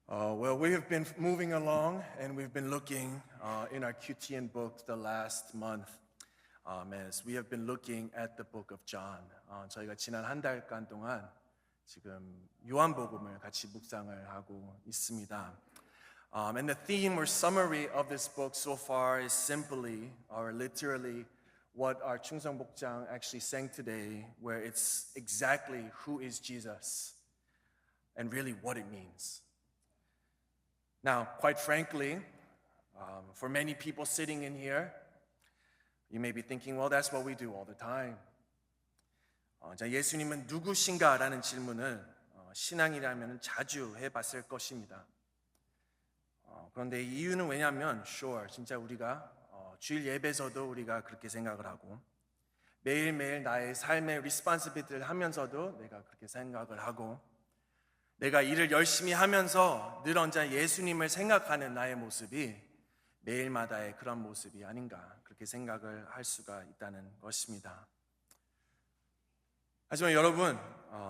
Well, we have been moving along and we've been looking in our QTN book the last month as we have been looking at the book of John. 저희가 지난 한 달간 동안 지금 요한복음을 같이 묵상을 하고 있습니다. And the theme or summary of this book so far is simply or literally what our 충성복장 actually sang today, where it's exactly who is Jesus and really what it means. Now, quite frankly, for many people sitting in here, you may be thinking, well, that's what we do all the time. 자, 예수님은 누구신가? 라는 질문을 신앙이라면 자주 해봤을 것입니다. 그런데 이유는 왜냐하면, sure, 진짜 우리가 주일 예배에서도 우리가 그렇게 생각을 하고 매일매일 나의 삶의 responsibility를 하면서도 내가 그렇게 생각을 하고 내가 일을 열심히 하면서 늘 언제나 예수님을 생각하는 나의 모습이 매일마다의 그런 모습이 아닌가 그렇게 생각을 할 수가 있다는 것입니다. 하지만 여러분,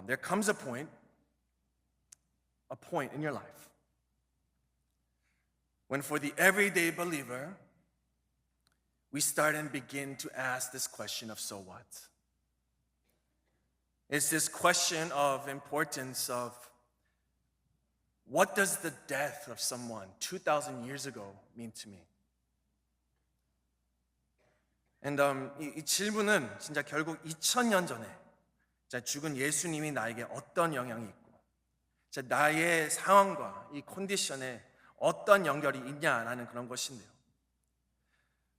there comes a point in your life when for the everyday believer we start and begin to ask this question of so what? It's this question of importance of what does the death of someone 2,000 years ago mean to me? And 이 질문은 진짜 결국 2000년 전에 죽은 예수님이 나에게 어떤 영향이 있고 나의 상황과 이 컨디션에 어떤 연결이 있냐라는 그런 것인데요.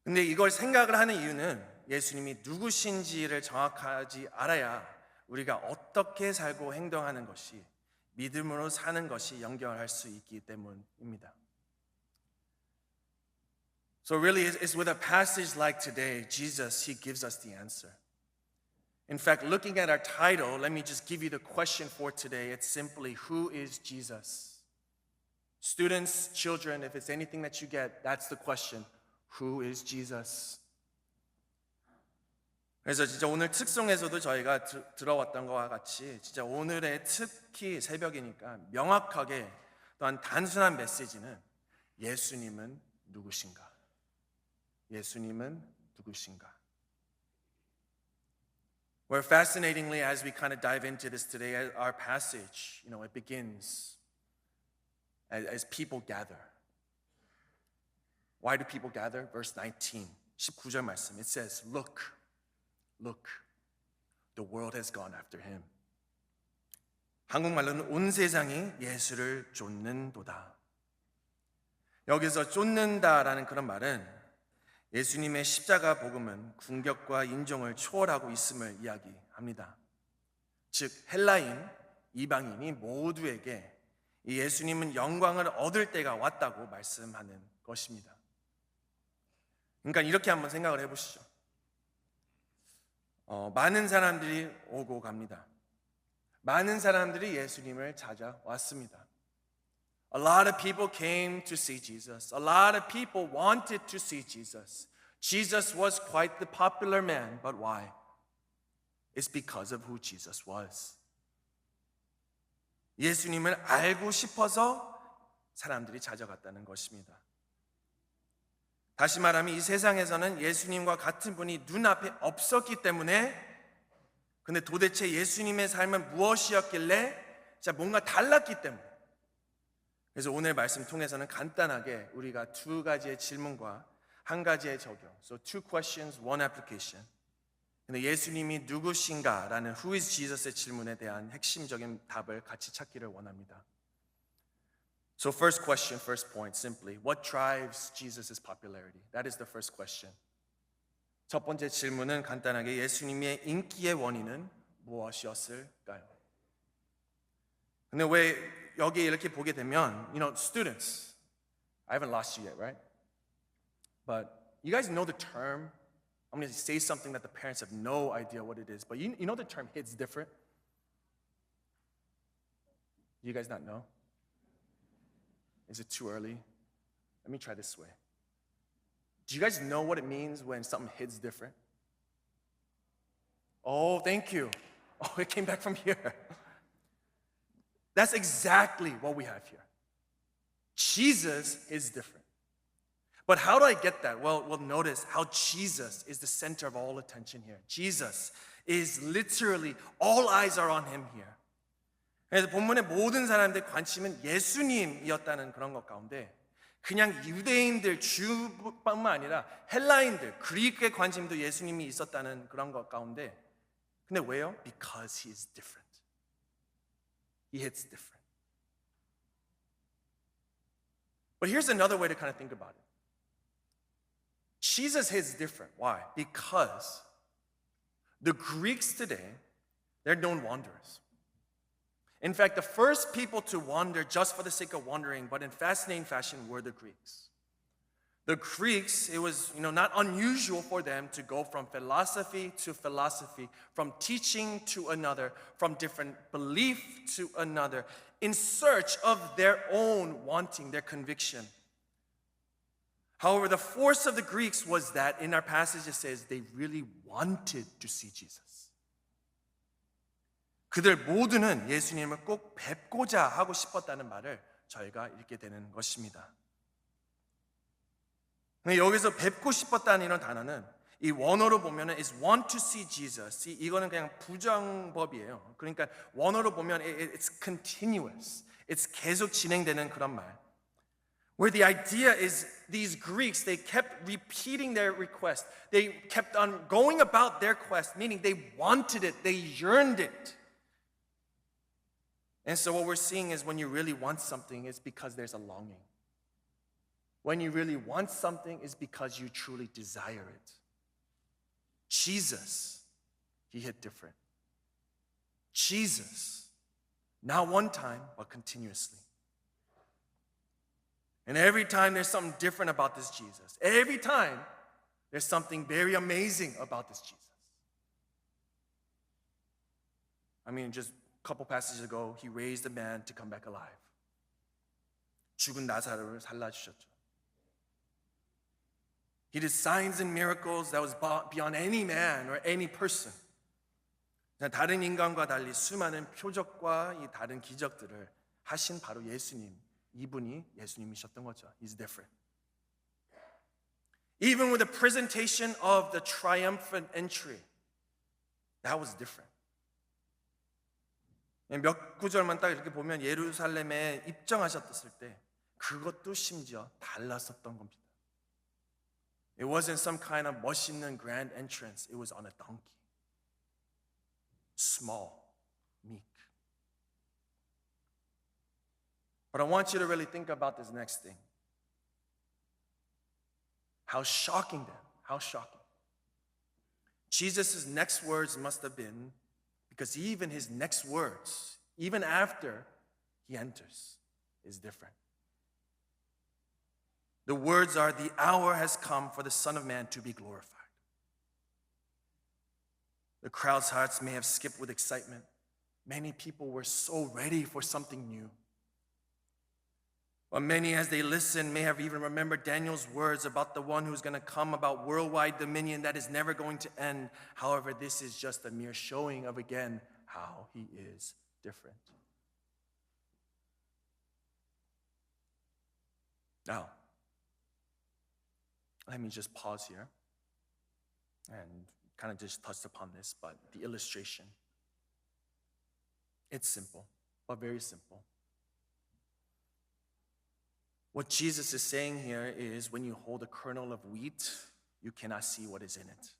근데 이걸 생각을 하는 이유는 예수님이 누구신지를 정확하지 알아야 우리가 어떻게 살고 행동하는 것이 믿음으로 사는 것이 연결할 수 있기 때문입니다. So really, it's with a passage like today, Jesus, He gives us the answer. In fact, looking at our title, let me just give you the question for today. It's simply, who is Jesus? Students, children, if it's anything that you get, that's the question. Who is Jesus? 그래서 진짜 오늘 특송에서도 저희가 들어왔던 것과 같이 진짜 오늘의 특히 새벽이니까 명확하게 또한 단순한 메시지는 예수님은 누구신가? 예수님은 누구신가? Well, fascinatingly, as we kind of dive into this today, our passage, it begins as people gather. Why do people gather? Verse 19, 19절 말씀. It says, Look, the world has gone after him. 한국말로는 온 세상이 예수를 쫓는도다. 여기서 쫓는다라는 그런 말은 예수님의 십자가 복음은 궁격과 인종을 초월하고 있음을 이야기합니다. 즉 헬라인, 이방인이 모두에게 이 예수님은 영광을 얻을 때가 왔다고 말씀하는 것입니다. 그러니까 이렇게 한번 생각을 해보시죠. 많은 사람들이 오고 갑니다. 많은 사람들이 예수님을 찾아왔습니다. A lot of people came to see Jesus. A lot of people wanted to see Jesus. Jesus was quite the popular man, but why? It's because of who Jesus was. 예수님을 알고 싶어서 사람들이 찾아갔다는 것입니다. 다시 말하면 이 세상에서는 예수님과 같은 분이 눈앞에 없었기 때문에 근데 도대체 예수님의 삶은 무엇이었길래 뭔가 달랐기 때문에 그래서 오늘 말씀 통해서는 간단하게 우리가 두 가지의 질문과 한 가지의 적용 So two questions, one application 근데 예수님이 누구신가라는 Who is Jesus의 질문에 대한 핵심적인 답을 같이 찾기를 원합니다. So first question, first point, simply, what drives Jesus' popularity? That is the first question. 첫 번째 질문은 간단하게 예수님의 인기의 원인은 무엇이었을까요? 근데 왜 여기 이렇게 보게 되면, students, I haven't lost you yet, right? But you guys know the term. I'm going to say something that the parents have no idea what it is, but you know the term hits different? You guys not know? Is it too early? Let me try this way. Do you guys know what it means when something hits different? Oh, thank you. Oh, it came back from here. That's exactly what we have here. Jesus is different. But how do I get that? Well, notice how Jesus is the center of all attention here. Jesus is literally, all eyes are on him here. 그래서 본문의 모든 사람들의 관심은 예수님이었다는 그런 것 가운데 그냥 유대인들, 주뿐만 아니라 헬라인들, 그리스의 관심도 예수님이 있었다는 그런 것 가운데 근데 왜요? Because he is different. He hits different. But here's another way to kind of think about it. Jesus hits different. Why? Because the Greeks today, they're known wanderers. In fact, the first people to wander just for the sake of wandering, but in fascinating fashion, were the Greeks. The Greeks, it was not unusual for them to go from philosophy to philosophy, from teaching to another, from different belief to another, in search of their own wanting, their conviction. However, the force of the Greeks was that in our passage it says they really wanted to see Jesus. 그들 모두는 예수님을 꼭 뵙고자 하고 싶었다는 말을 저희가 읽게 되는 것입니다. 여기서 뵙고 싶었다는 이런 단어는 이 원어로 보면은 is want to see Jesus. 이거는 그냥 부정법이에요. 그러니까 원어로 보면 it's continuous. It's 계속 진행되는 그런 말. Where the idea is these Greeks, they kept repeating their request. They kept on going about their quest, meaning they wanted it, they yearned it. And so what we're seeing is when you really want something, it's because there's a longing. When you really want something, it's because you truly desire it. Jesus, he hit different. Jesus, not one time, but continuously. And every time there's something different about this Jesus. Every time there's something very amazing about this Jesus. I mean, just a couple passages ago, he raised a man to come back alive. 죽은 나사로를 살려주셨죠. He did signs and miracles that was beyond any man or any person. 다른 인간과 달리 수많은 표적과 이 다른 기적들을 하신 바로 예수님. 이분이 예수님이셨던 거죠. He's different. Even with the presentation of the triumphant entry, that was different. 몇 구절만 딱 이렇게 보면 예루살렘에 입정하셨을 때 그것도 심지어 달랐었던 겁니다. It wasn't some kind of 멋있는 grand entrance. It was on a donkey. Small, meek. But I want you to really think about this next thing. How shocking then. How shocking. Jesus' next words must have been, because even his next words, even after he enters, is different. The words are, the hour has come for the Son of Man to be glorified. The crowd's hearts may have skipped with excitement. Many people were so ready for something new. But many, as they listened, may have even remembered Daniel's words about the one who's going to come, about worldwide dominion that is never going to end. However, this is just a mere showing of, again, how he is different. Now, let me just pause here and kind of just touched upon this, but the illustration. It's simple, but very simple. What Jesus is saying here is when you hold a kernel of wheat, you cannot see what is in it.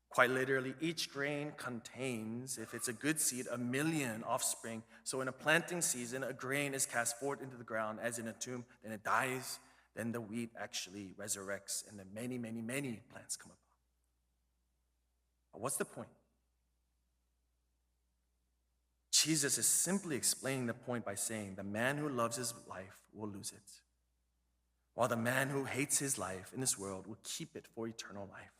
Quite literally, each grain contains, if it's a good seed, 1,000,000 offspring. So in a planting season, a grain is cast forth into the ground as in a tomb, then it dies, then the wheat actually resurrects, and then many, many, many plants come up. But what's the point? Jesus is simply explaining the point by saying the man who loves his life will lose it, while the man who hates his life in this world will keep it for eternal life.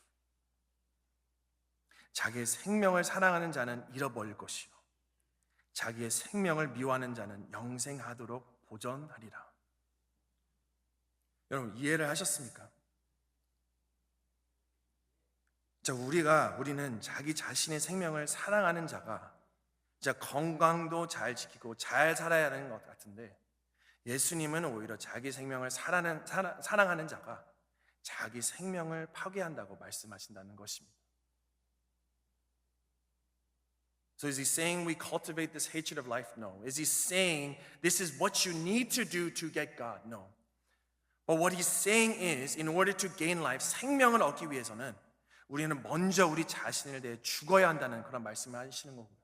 자기의 생명을 사랑하는 자는 잃어버릴 것이요, 자기의 생명을 미워하는 자는 영생하도록 보존하리라. 여러분 이해를 하셨습니까? 자, 우리는 자기 자신의 생명을 사랑하는 자가 진짜 건강도 잘 지키고 잘 살아야 하는 것 같은데 예수님은 오히려 자기 생명을 사랑하는 자가 자기 생명을 파괴한다고 말씀하신다는 것입니다. So is he saying we cultivate this hatred of life? No. Is he saying this is what you need to do to get God? No. But what he's saying is in order to gain life, 생명을 얻기 위해서는 우리는 먼저 우리 자신을 대해 죽어야 한다는 그런 말씀을 하시는 거고요.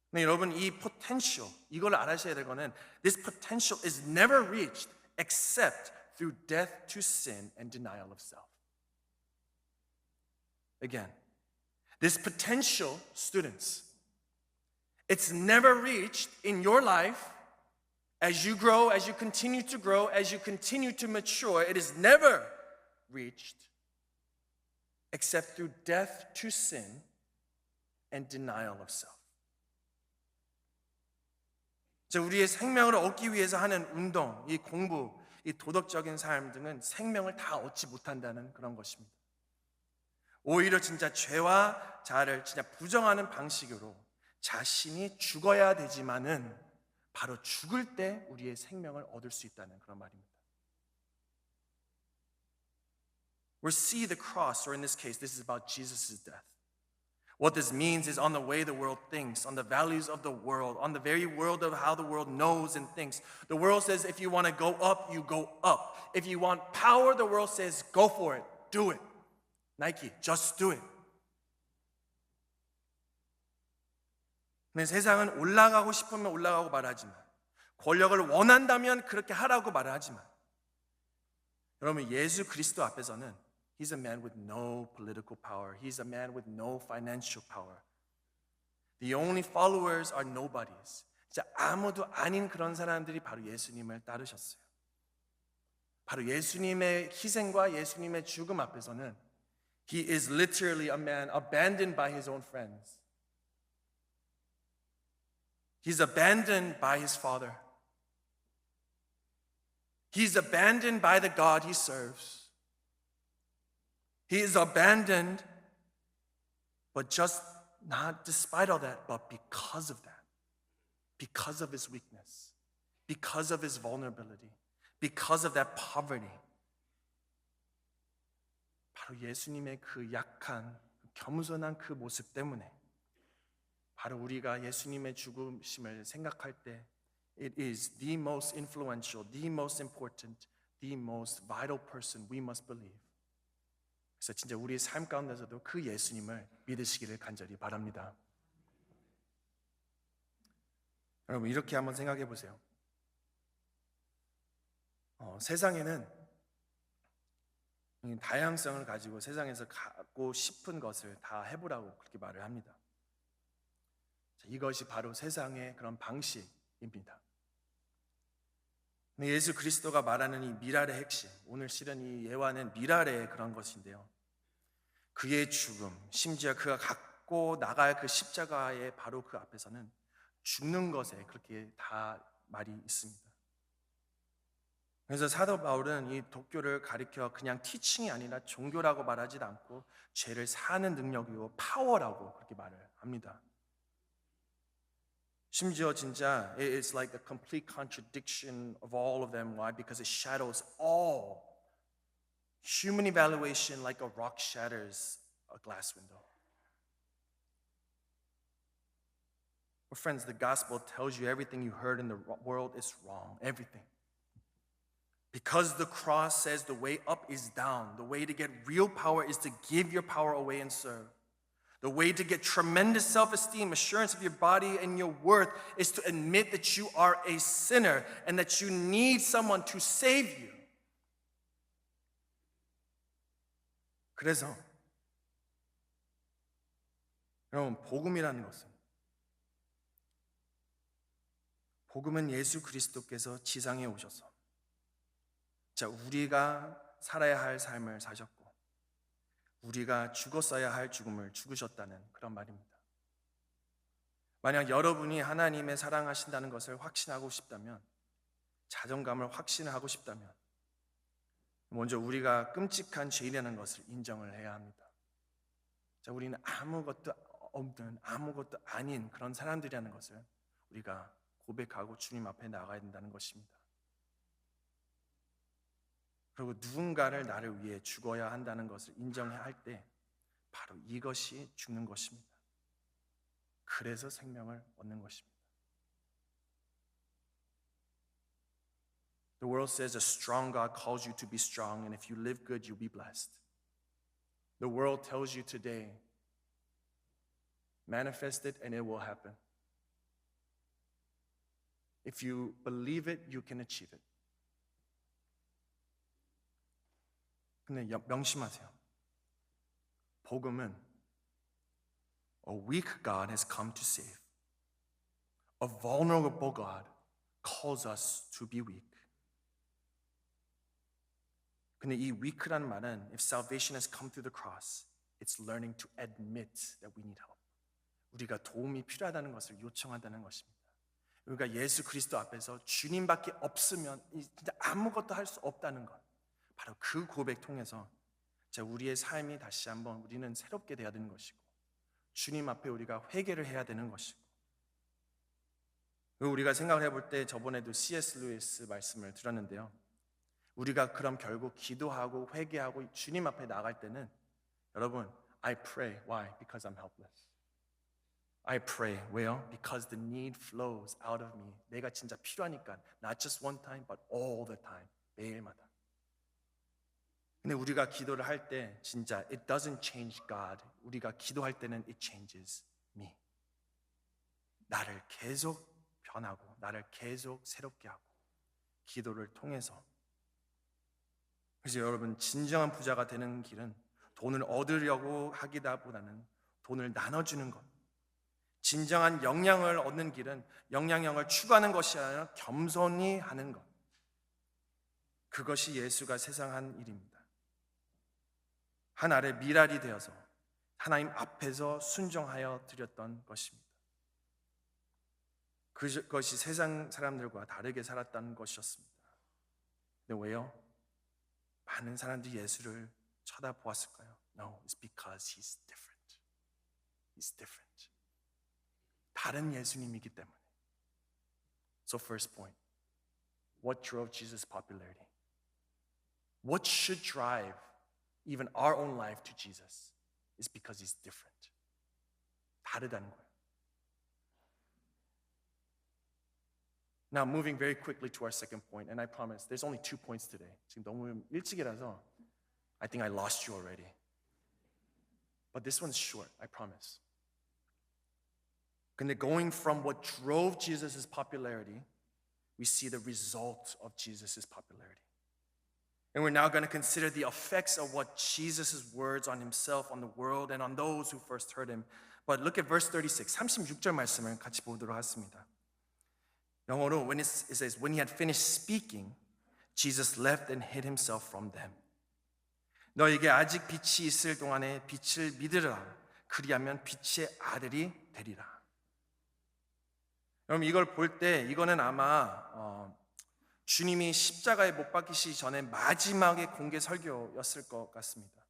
근데 여러분 이 potential, 이걸 알아셔야 될 거는 this potential is never reached except through death to sin and denial of self. Again, this potential, students, it's never reached in your life as you grow, as you continue to grow, as you continue to mature. It is never reached except through death to sin and denial of self. 자, 우리의 생명을 얻기 위해서 하는 운동, 이 공부, 이 도덕적인 삶 등은 생명을 다 얻지 못한다는 그런 것입니다. 오히려 진짜 죄와 자아를 진짜 부정하는 방식으로 자신이 죽어야 되지만은 바로 죽을 때 우리의 생명을 얻을 수 있다는 그런 말입니다. We see the cross, or in this case, this is about Jesus' death. What this means is on the way the world thinks, on the values of the world, on the very world of how the world knows and thinks. The world says if you want to go up, you go up. If you want power, the world says go for it, do it. Nike, just do it. 근데 세상은 올라가고 싶으면 올라가고 말하지만 권력을 원한다면 그렇게 하라고 말을 하지만 여러분 예수 그리스도 앞에서는 He's a man with no political power. He's a man with no financial power. The only followers are nobodies. 진짜 아무도 아닌 그런 사람들이 바로 예수님을 따르셨어요. 바로 예수님의 희생과 예수님의 죽음 앞에서는 He is literally a man abandoned by his own friends. He's abandoned by his father. He's abandoned by the God he serves. He is abandoned, but just not despite all that, but because of that, because of his weakness, because of his vulnerability, because of that poverty. 바로 예수님의 그 약한, 겸손한 그 모습 때문에 바로 우리가 예수님의 죽으심을 생각할 때 it is the most influential, the most important, the most vital person we must believe. 그래서 진짜 우리의 삶 가운데서도 그 예수님을 믿으시기를 간절히 바랍니다. 여러분 이렇게 한번 생각해 보세요. 세상에는 다양성을 가지고 세상에서 갖고 싶은 것을 다 해보라고 그렇게 말을 합니다. 이것이 바로 세상의 그런 방식입니다. 예수 그리스도가 말하는 이 미랄의 핵심, 오늘 실은 이 예화는 미랄의 그런 것인데요. 그의 죽음, 심지어 그가 갖고 나갈 그 십자가의 바로 그 앞에서는 죽는 것에 그렇게 다 말이 있습니다. 그래서 사도 바울은 이 독교를 가리켜 그냥 티칭이 아니라 종교라고 말하지 않고 죄를 사는 능력이고 파워라고 그렇게 말을 합니다. 심지어 진짜 it's like a complete contradiction of all of them. Why? Because it shadows all human evaluation like a rock shatters a glass window. Well, friends, the gospel tells you everything you heard in the world is wrong. Everything. Because the cross says the way up is down. The way to get real power is to give your power away and serve. The way to get tremendous self-esteem, assurance of your body and your worth is to admit that you are a sinner and that you need someone to save you. 그래서 여러분 복음이라는 것은 복음은 예수 그리스도께서 지상에 오셔서 자 우리가 살아야 할 삶을 사셨고 우리가 죽었어야 할 죽음을 죽으셨다는 그런 말입니다. 만약 여러분이 하나님의 사랑하신다는 것을 확신하고 싶다면 자존감을 확신하고 싶다면 먼저 우리가 끔찍한 죄인이라는 것을 인정을 해야 합니다. 자, 우리는 아무것도 없는 아무것도 아닌 그런 사람들이라는 것을 우리가 고백하고 주님 앞에 나가야 된다는 것입니다. 그리고 누군가를 나를 위해 죽어야 한다는 것을 인정해야 할 때 바로 이것이 죽는 것입니다. 그래서 생명을 얻는 것입니다. The world says a strong God calls you to be strong, and if you live good, you'll be blessed. The world tells you today, manifest it and it will happen. If you believe it, you can achieve it. 근데 명심하세요. 복음은 a weak God has come to save. A vulnerable God calls us to be weak. 근데 이 weak라는 말은 if salvation has come through the cross, it's learning to admit that we need help. 우리가 도움이 필요하다는 것을 요청한다는 것입니다. 우리가 예수 그리스도 앞에서 주님밖에 없으면 진짜 아무것도 할 수 없다는 것. 바로 그 고백 통해서 우리의 삶이 다시 한번 우리는 새롭게 돼야 되는 것이고 주님 앞에 우리가 회개를 해야 되는 것이고 우리가 생각을 해볼 때 저번에도 C.S. 루이스 말씀을 들었는데요. 우리가 그럼 결국 기도하고 회개하고 주님 앞에 나갈 때는 여러분 I pray. Why? Because I'm helpless. I pray. 왜요? Because the need flows out of me. 내가 진짜 필요하니까 not just one time but all the time. 매일마다. 근데 우리가 기도를 할 때 진짜 it doesn't change God. 우리가 기도할 때는 it changes me. 나를 계속 변하고 나를 계속 새롭게 하고 기도를 통해서 그래서 여러분 진정한 부자가 되는 길은 돈을 얻으려고 하기보다는 돈을 나눠주는 것 진정한 영향을 얻는 길은 영향력을 추구하는 것이 아니라 겸손히 하는 것 그것이 예수가 세상 한 일입니다. 한 알의 미랄이 되어서 하나님 앞에서 순종하여 드렸던 것입니다. 그것이 세상 사람들과 다르게 살았다는 것이었습니다. 근데 왜요? 많은 사람들이 예수를 쳐다보았을까요? No, it's because he's different. He's different. 다른 예수님이기 때문에. So first point, what drove Jesus' popularity? What should drive even our own life to Jesus is because he's different. 다르다는 거예요. Now moving very quickly to our second point, and I promise there's only 2 points today. 지금 너무 일찍이라서 I think I lost you already. But this one's short, I promise. 근데 going from what drove Jesus' popularity, we see the result of Jesus' popularity. And we're now going to consider the effects of what Jesus' words on himself, on the world, and on those who first heard him. But look at verse 36, 36절 말씀을 같이 보도록 하겠습니다. 영어로 when it says, when he had finished speaking, Jesus left and hid himself from them. 너에게 아직 빛이 있을 동안에 빛을 믿으라. 그리하면 빛의 아들이 되리라. 여러분 이걸 볼 때 이거는 아마 주님이 십자가에 못 박히시기 전에 마지막의 공개 설교였을 것 같습니다.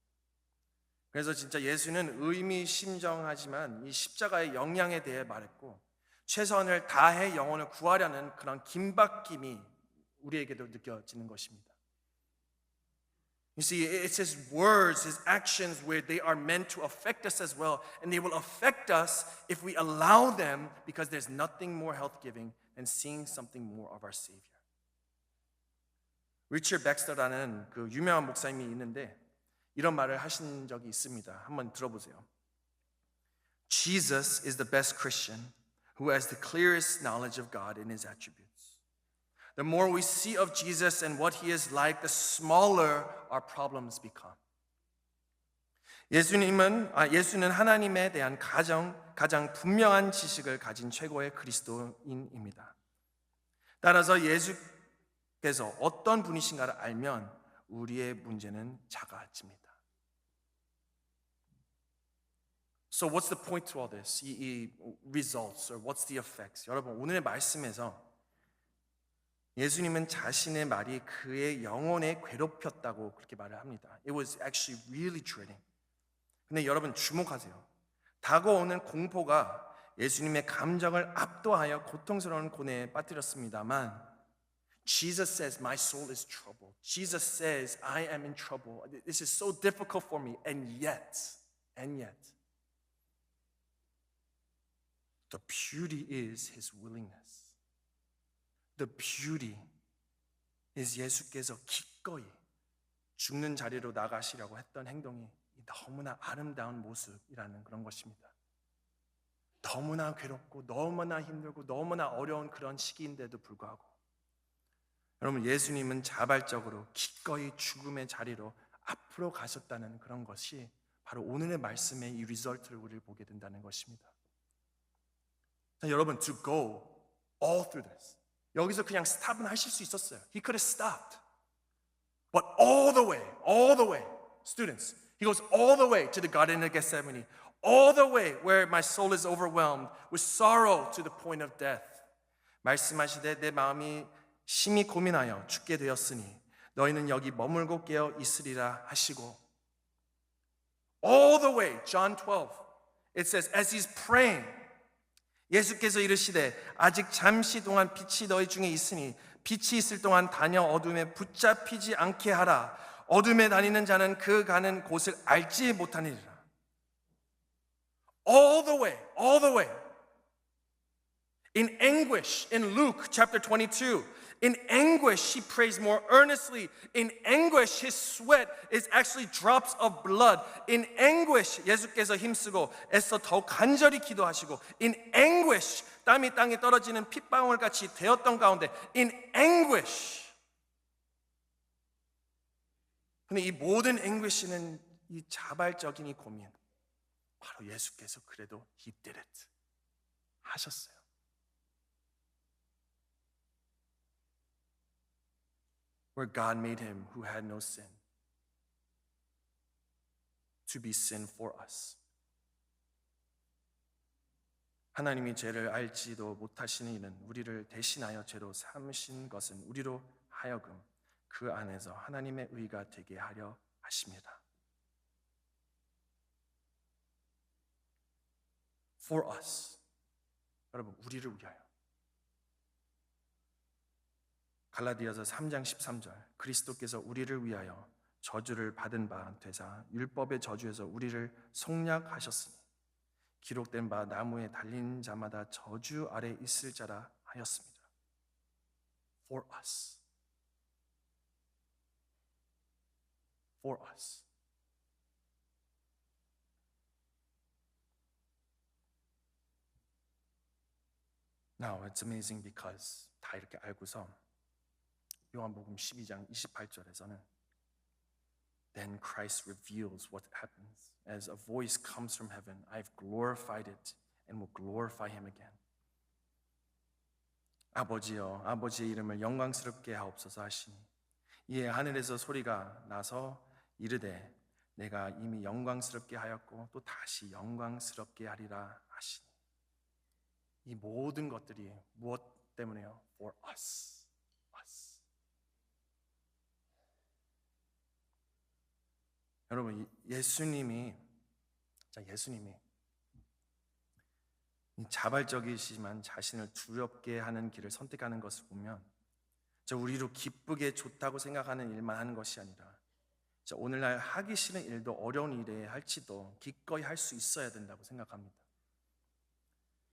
그래서 진짜 예수는 의미심장하지만 이 십자가의 영향에 대해 말했고 최선을 다해 영혼을 구하려는 그런 긴박힘이 우리에게도 느껴지는 것입니다. You see, it's his words, his actions where they are meant to affect us as well, and they will affect us if we allow them because there's nothing more health-giving than seeing something more of our Savior. 리처드 백스터라는 그 유명한 목사님이 있는데 이런 말을 하신 적이 있습니다. 한번 들어보세요. Jesus is the best Christian who has the clearest knowledge of God and his attributes. The more we see of Jesus and what he is like, the smaller our problems become. 예수는 하나님에 대한 가장 분명한 지식을 가진 최고의 그리스도인입니다. 따라서 예수께서 어떤 분이신가를 알면 우리의 문제는 작아집니다. So what's the point to all this? 이 results or what's the effects? 여러분 오늘의 말씀에서 예수님은 자신의 말이 그의 영혼에 괴롭혔다고 그렇게 말을 합니다. It was actually really dreading. 근데 여러분 주목하세요. 다가오는 공포가 예수님의 감정을 압도하여 고통스러운 고뇌에 빠뜨렸습니다만 Jesus says, my soul is troubled. Jesus says, I am in trouble. This is so difficult for me. And yet, the beauty is his willingness. The beauty is 예수께서 기꺼이 죽는 자리로 나가시려고 했던 행동이 너무나 아름다운 모습이라는 그런 것입니다. 너무나 괴롭고 너무나 힘들고 너무나 어려운 그런 시기인데도 불구하고 여러분, 예수님은 자발적으로 기꺼이 죽음의 자리로 앞으로 가셨다는 그런 것이 바로 오늘의 말씀의 이 리설트를 우리를 보게 된다는 것입니다. 자, 여러분, to go all through this. 여기서 그냥 스탑은 하실 수 있었어요. He could have stopped. But all the way, students, he goes all the way to the Garden of Gethsemane, all the way where my soul is overwhelmed with sorrow to the point of death. 말씀하시되 내 마음이 심히 고민하여 죽게 되었으니 너희는 여기 머물고 깨어 있으리라 하시고 all the way, John 12, it says as he's praying, 예수께서 이르시되 아직 잠시 동안 빛이 너희 중에 있으니 빛이 있을 동안 다녀 어둠에 붙잡히지 않게 하라. 어둠에 다니는 자는 그 가는 곳을 알지 못하니라. All the way. In anguish, in Luke chapter 22, in anguish he prays more earnestly. In anguish his sweat is actually drops of blood. In anguish 예수께서 힘쓰고 애써 더욱 간절히 기도하시고 in anguish 땀이 땅에 떨어지는 핏방울 같이 되었던 가운데 in anguish. 근데 이 모든 anguish는 이 자발적인 이 고민 바로 예수께서 그래도 he did it 하셨어요. Where God made him who had no sin to be sin for us. 하나님이 죄를 알지도 못하시는 이는 우리를 대신하여 죄로 삼으신 것은 우리로 하여금 그 안에서 하나님의 의가 되게 하려 하십니다. For us. 여러분, 우리를 위하여. 갈라디아서 3장 13절 그리스도께서 우리를 위하여 저주를 받은 바 되사 율법의 저주에서 우리를 속량하셨으니 기록된 바 나무에 달린 자마다 저주 아래 있을 자라 하였습니다. For us. For us. Now it's amazing because 다 이렇게 알고서 요한복음 12장 28절에서는 Then Christ reveals what happens. As a voice comes from heaven, I've glorified it and will glorify him again. 아버지여, 아버지의 이름을 영광스럽게 하옵소서 하시니 이에 하늘에서 소리가 나서 이르되 내가 이미 영광스럽게 하였고 또 다시 영광스럽게 하리라 하시니 이 모든 것들이 무엇 때문에요? For us. 여러분, 예수님이 자발적이시지만 자신을 두렵게 하는 길을 선택하는 것을 보면 우리로 기쁘게 좋다고 생각하는 일만 하는 것이 아니라 오늘날 하기 싫은 일도 어려운 일에 할지도 기꺼이 할 수 있어야 된다고 생각합니다.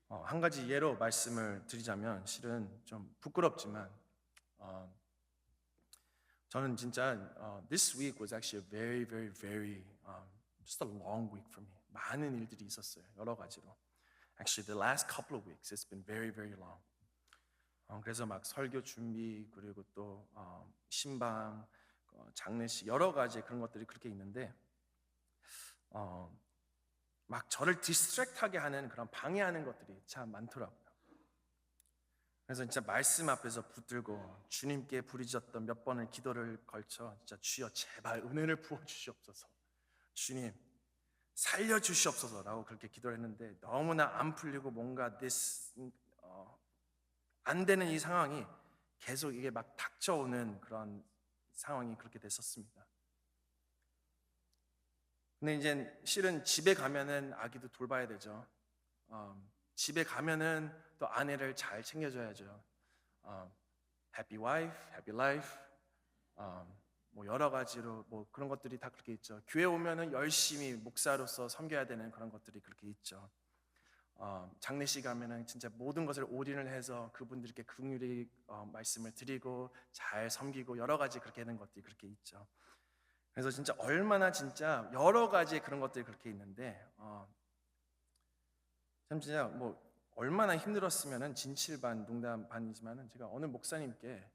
한 가지 예로 말씀을 드리자면 실은 좀 부끄럽지만 저는 진짜 this week was actually a very just a long week for me. 많은 일들이 있었어요. 여러 가지로. Actually, the last couple of weeks, it's been very long. 그래서 막 설교 준비 그리고 또 신방, 장례식 여러 가지 그런 것들이 그렇게 있는데 막 저를 디스트랙트하게 하는 그런 방해하는 것들이 참 많더라고요. 그래서 진짜 말씀 앞에서 붙들고 주님께 부르짖었던 몇 번의 기도를 걸쳐 진짜 주여 제발 은혜를 부어 주시옵소서, 주님 살려 주시옵소서라고 그렇게 기도를 했는데 너무나 안 풀리고 뭔가 안 되는 이 상황이 계속 이게 막 닥쳐오는 그런 상황이 그렇게 됐었습니다. 근데 이제 실은 집에 가면은 아기도 돌봐야 되죠. 집에 가면은 또 아내를 잘 챙겨줘야죠. Happy wife, happy life. 뭐 여러 가지로 뭐 그런 것들이 다 그렇게 있죠. 교회 오면은 열심히 목사로서 섬겨야 되는 그런 것들이 그렇게 있죠. 장례식 가면은 진짜 모든 것을 올인을 해서 그분들께 긍휼히 말씀을 드리고 잘 섬기고 여러 가지 그렇게 하는 것들이 그렇게 있죠. 그래서 진짜 얼마나 진짜 여러 가지 그런 것들이 그렇게 있는데 참 진짜 뭐 얼마나 힘들었으면은 진실 반 농담 반이지만은 제가 어느 목사님께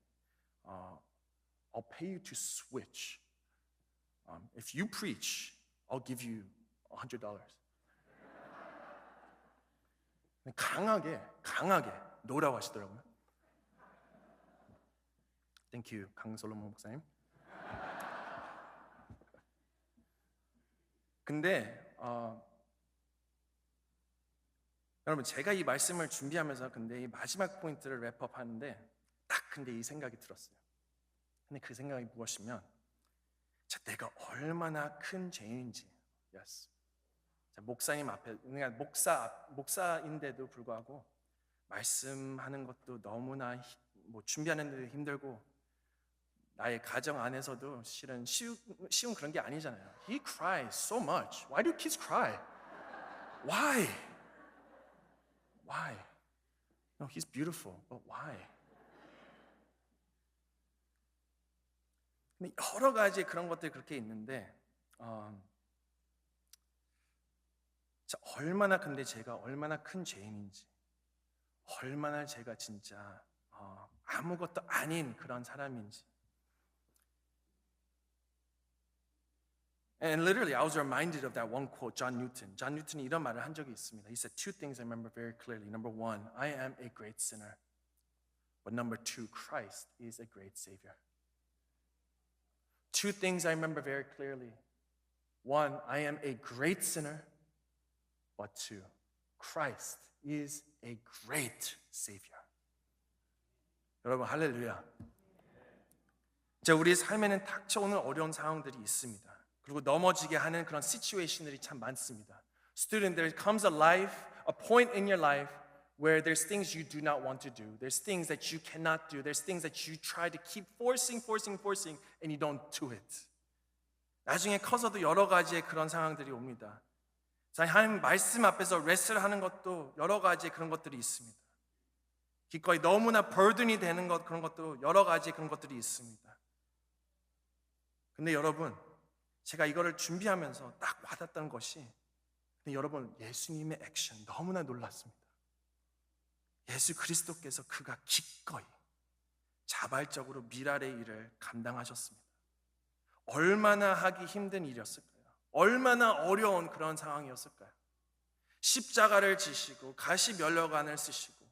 I'll pay you to switch. If you preach, I'll give you $100. 강하게 노라고 하시더라고요. Thank you, 강솔로몬 목사님. 근데 여러분 제가 이 말씀을 준비하면서 근데 이 마지막 포인트를 랩업 하는데 딱 근데 이 생각이 들었어요. 근데 그 생각이 무엇이면 자, 내가 얼마나 큰 죄인인지. Yes. 자, 목사님 앞에 그냥 목사인데도 불구하고 말씀하는 것도 너무나 뭐 준비하는 데도 힘들고 나의 가정 안에서도 실은 쉬운 그런 게 아니잖아요. He cries so much. Why do kids cry? Why? Why? No, he's beautiful, but why? 근데 여러 가지 그런 것들이 그렇게 있는데 자, 얼마나 근데 제가 얼마나 큰 죄인인지 얼마나 제가 진짜 아무것도 아닌 그런 사람인지 And literally, I was reminded of that one quote, John Newton. John Newton이 이런 말을 한 적이 있습니다. He said two things I remember very clearly. Number one, I am a great sinner. But number two, Christ is a great Savior. Two things I remember very clearly. One, I am a great sinner. But two, Christ is a great Savior. 여러분, 할렐루야. 자, 우리 삶에는 닥쳐오는 어려운 상황들이 있습니다. 그리고 넘어지게 하는 그런 시츄에이션들이 참 많습니다. Student, there comes a point in your life where there's things you do not want to do. There's things that you cannot do. There's things that you try to keep forcing, and you don't do it. 나중에 커서도 여러 가지의 그런 상황들이 옵니다. 자, 하나님 말씀 앞에서 레스를 하는 것도 여러 가지의 그런 것들이 있습니다. 기꺼이 너무나 burden이 되는 것 그런 것도 여러 가지 그런 것들이 있습니다. 근데 여러분, 제가 이거를 준비하면서 딱 와닿았던 것이 근데 여러분 예수님의 액션 너무나 놀랐습니다. 예수 그리스도께서 그가 기꺼이 자발적으로 미랄의 일을 감당하셨습니다. 얼마나 하기 힘든 일이었을까요? 얼마나 어려운 그런 상황이었을까요? 십자가를 지시고 가시 면류관을 쓰시고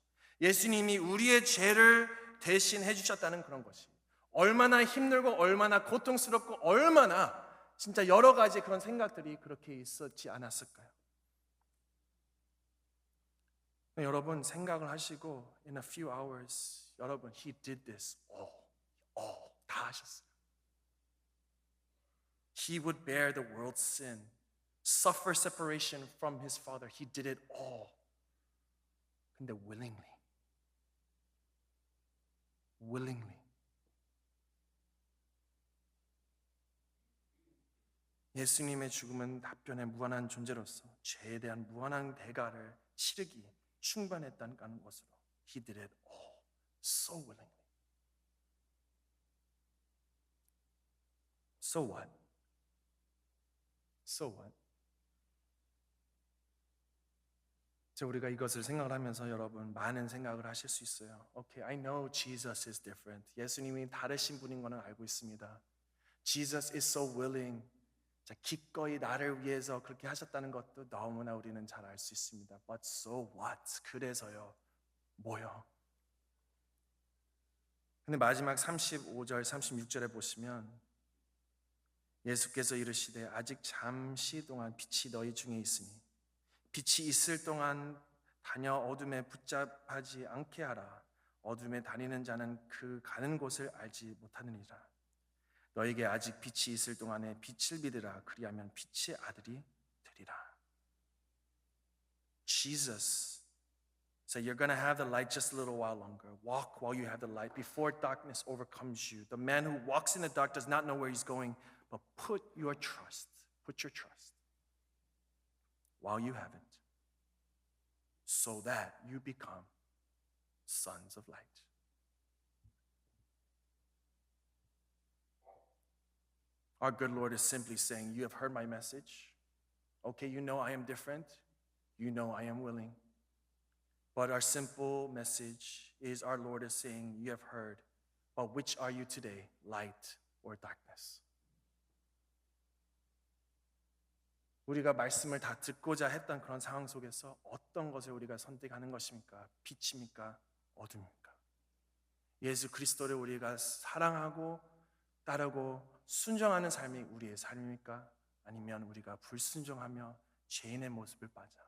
예수님이 우리의 죄를 대신해 주셨다는 그런 것이 얼마나 힘들고 얼마나 고통스럽고 얼마나 진짜 여러 가지 그런 생각들이 그렇게 있었지 않았을까요? 여러분 생각을 하시고 in a few hours 여러분 he did this all 다 하셨어요. He would bear the world's sin, suffer separation from his father. He did it all. 근데 willingly. 예수님의 죽음은 답변의 무한한 존재로서 죄에 대한 무한한 대가를 치르기 충분했다는 것으로 He did it all so willingly. So what? So what? 자, 우리가 이것을 생각을 하면서 여러분 많은 생각을 하실 수 있어요. Okay, I know Jesus is different. 예수님이 다르신 분인 것은 알고 있습니다. Jesus is so willing. 자, 기꺼이 나를 위해서 그렇게 하셨다는 것도 너무나 우리는 잘 알 수 있습니다. But so what? 그래서요. 뭐요? 근데 마지막 35절, 36절에 보시면 예수께서 이르시되 아직 잠시 동안 빛이 너희 중에 있으니 빛이 있을 동안 다녀 어둠에 붙잡하지 않게 하라. 어둠에 다니는 자는 그 가는 곳을 알지 못하느니라. 너에게 아직 빛이 있을 동안에 빛을 믿으라. 그리하면 빛의 아들이 되리라. Jesus So you're going to have the light just a little while longer. Walk while you have the light before darkness overcomes you. The man who walks in the dark does not know where he's going, but put your trust while you have it, so that you become sons of light. Our good Lord is simply saying, you have heard my message. Okay, you know I am different. You know I am willing. But our simple message is our Lord is saying, you have heard, but which are you today, light or darkness? 우리가 말씀을 다 듣고자 했던 그런 상황 속에서 어떤 것을 우리가 선택하는 것입니까? 빛입니까? 어둠입니까? 예수 그리스도를 우리가 사랑하고 따르고 순종하는 삶이 우리의 삶입니까? 아니면 우리가 불순종하며 죄인의 모습을 빠져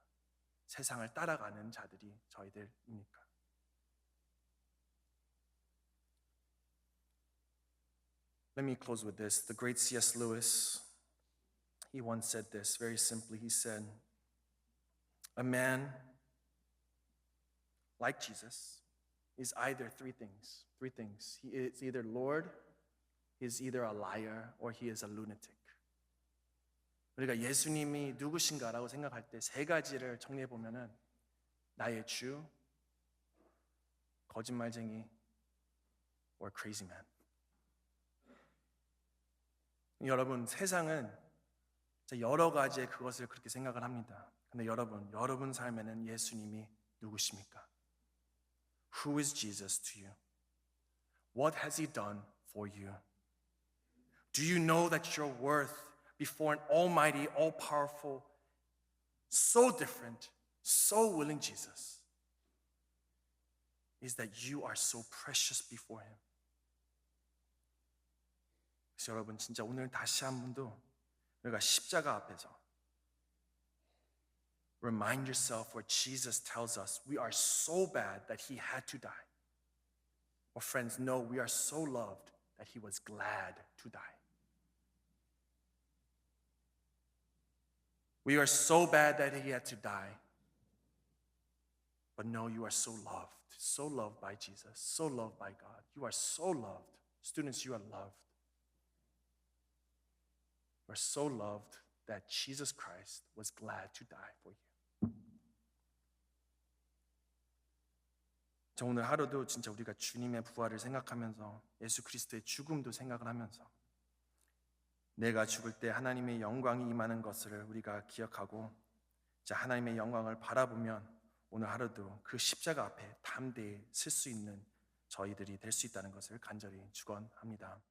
세상을 따라가는 자들이 저희들입니까? Let me close with this. The great C.S. Lewis, he once said this very simply. He said, a man like Jesus is either three things. He is either Lord, he is either a liar, or he is a lunatic. 우리가 예수님이 누구신가라고 생각할 때 세 가지를 정리해 보면은 나의 주, 거짓말쟁이, or crazy man. 여러분, 세상은 여러 가지의 그것을 그렇게 생각을 합니다. 근데 여러분 삶에는 예수님이 누구십니까? Who is Jesus to you? What has he done for you? Do you know that your worth before an almighty, all-powerful, so different, so willing Jesus is that you are so precious before him? 그래서 여러분 진짜 오늘 다시 한 번 더 우리가 십자가 앞에서 remind yourself where Jesus tells us we are so bad that he had to die. Or friends, no, we are so loved that he was glad to die. We are so bad that he had to die. But no, you are so loved by Jesus, so loved by God. You are so loved. Students, you are loved. You are so loved that Jesus Christ was glad to die for you. 저 오늘 하루도 진짜 우리가 주님의 부활을 생각하면서 예수 그리스도의 죽음도 생각을 하면서 내가 죽을 때 하나님의 영광이 임하는 것을 우리가 기억하고 하나님의 영광을 바라보면 오늘 하루도 그 십자가 앞에 담대히 설 수 있는 저희들이 될 수 있다는 것을 간절히 축원합니다.